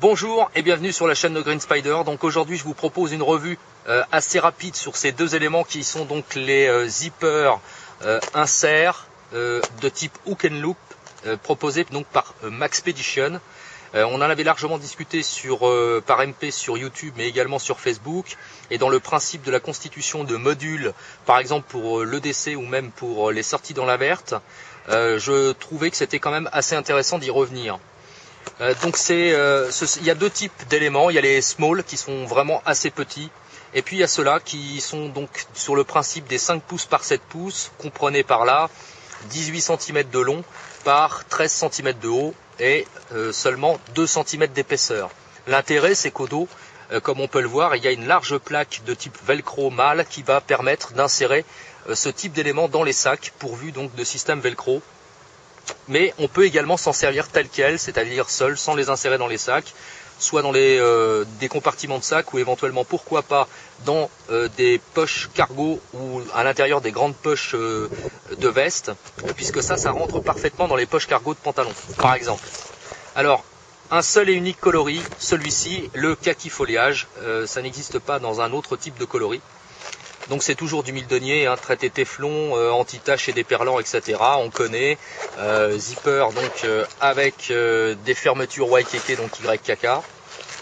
Bonjour et bienvenue sur la chaîne de Green Spider. Donc aujourd'hui je vous propose une revue assez rapide sur ces deux éléments qui sont donc les zippers insert de type hook and loop proposés donc par Maxpedition. On en avait largement discuté par MP sur YouTube mais également sur Facebook, et dans le principe de la constitution de modules par exemple pour l'EDC ou même pour les sorties dans la verte, je trouvais que c'était quand même assez intéressant d'y revenir. Donc il y a deux types d'éléments. Il y a les small qui sont vraiment assez petits, et puis il y a ceux-là qui sont donc sur le principe des 5 pouces par 7 pouces, comprenez par là 18 cm de long par 13 cm de haut et seulement 2 cm d'épaisseur. L'intérêt, c'est qu'au dos, comme on peut le voir, il y a une large plaque de type velcro mâle qui va permettre d'insérer ce type d'éléments dans les sacs, pourvus donc de système velcro. Mais on peut également s'en servir tel quel, c'est-à-dire seul, sans les insérer dans les sacs, soit dans des compartiments de sacs, ou éventuellement, pourquoi pas, dans des poches cargo ou à l'intérieur des grandes poches de veste, puisque ça rentre parfaitement dans les poches cargo de pantalon, par exemple. Alors, un seul et unique coloris, celui-ci, le kaki foliage, ça n'existe pas dans un autre type de coloris. Donc c'est toujours du Mildonier, hein, traité téflon, anti-tache et déperlant, etc. On connaît. Zipper donc avec des fermetures YKK, donc YKK.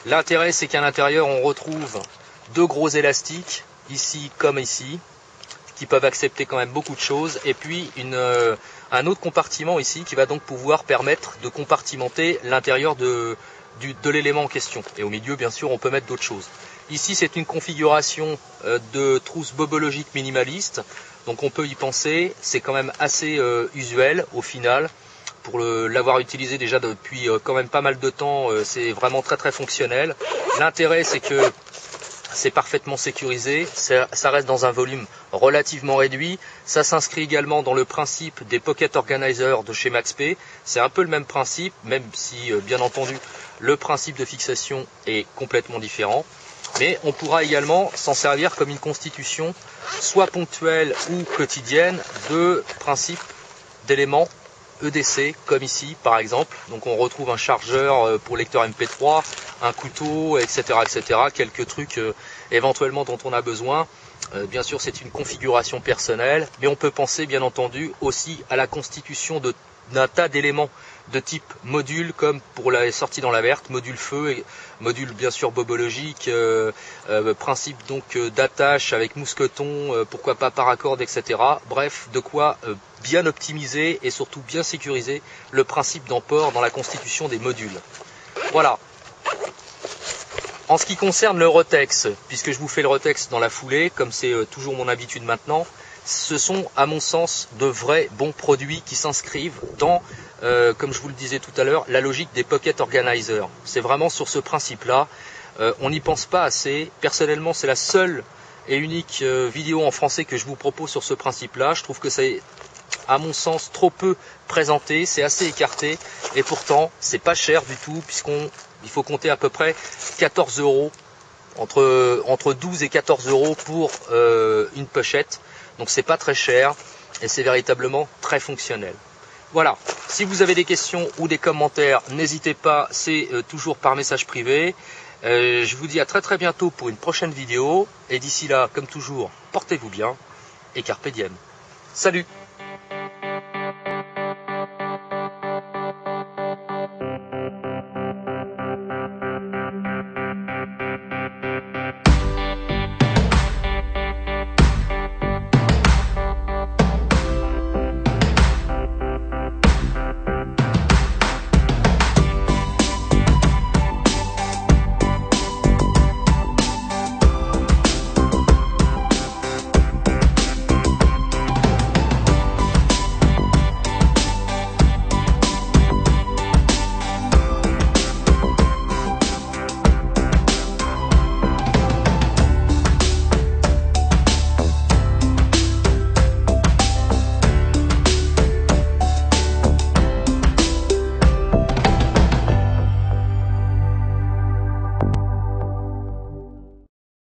L'intérêt, c'est qu'à l'intérieur on retrouve deux gros élastiques, ici comme ici, qui peuvent accepter quand même beaucoup de choses. Et puis un autre compartiment ici qui va donc pouvoir permettre de compartimenter l'intérieur de l'élément en question. Et au milieu, bien sûr, on peut mettre d'autres choses. Ici, c'est une configuration de trousse bobologique minimaliste, donc on peut y penser. C'est quand même assez usuel au final. Pour l'avoir utilisé déjà depuis quand même pas mal de temps, c'est vraiment très fonctionnel. L'intérêt, c'est que c'est parfaitement sécurisé, ça reste dans un volume relativement réduit. Ça s'inscrit également dans le principe des pocket organizers de chez Maxp. C'est un peu le même principe, même si bien entendu le principe de fixation est complètement différent. Mais on pourra également s'en servir comme une constitution, soit ponctuelle ou quotidienne, de principes d'éléments EDC, comme ici par exemple. Donc on retrouve un chargeur pour lecteur MP3, un couteau, etc. Quelques trucs éventuellement dont on a besoin. Bien sûr, c'est une configuration personnelle, mais on peut penser bien entendu aussi à la constitution d'un tas d'éléments de type module, comme pour la sortie dans la verte, module feu, et module bien sûr bobologique, principe donc d'attache avec mousqueton, pourquoi pas paracorde, etc. Bref, de quoi bien optimiser et surtout bien sécuriser le principe d'emport dans la constitution des modules. Voilà. En ce qui concerne le Rotex, puisque je vous fais le Rotex dans la foulée, comme c'est toujours mon habitude maintenant, ce sont à mon sens de vrais bons produits qui s'inscrivent dans, comme je vous le disais tout à l'heure, la logique des pocket organizers. C'est vraiment sur ce principe-là. On n'y pense pas assez. Personnellement, c'est la seule et unique vidéo en français que je vous propose sur ce principe-là. Je trouve que c'est, à mon sens, trop peu présenté, c'est assez écarté, et pourtant c'est pas cher du tout, puisqu'il faut compter à peu près 14 €, entre 12 et 14 € pour une pochette. Donc c'est pas très cher et c'est véritablement très fonctionnel. Voilà, si vous avez des questions ou des commentaires, n'hésitez pas, c'est toujours par message privé. Je vous dis à très bientôt pour une prochaine vidéo, et d'ici là, comme toujours, portez-vous bien et carpe diem. Salut!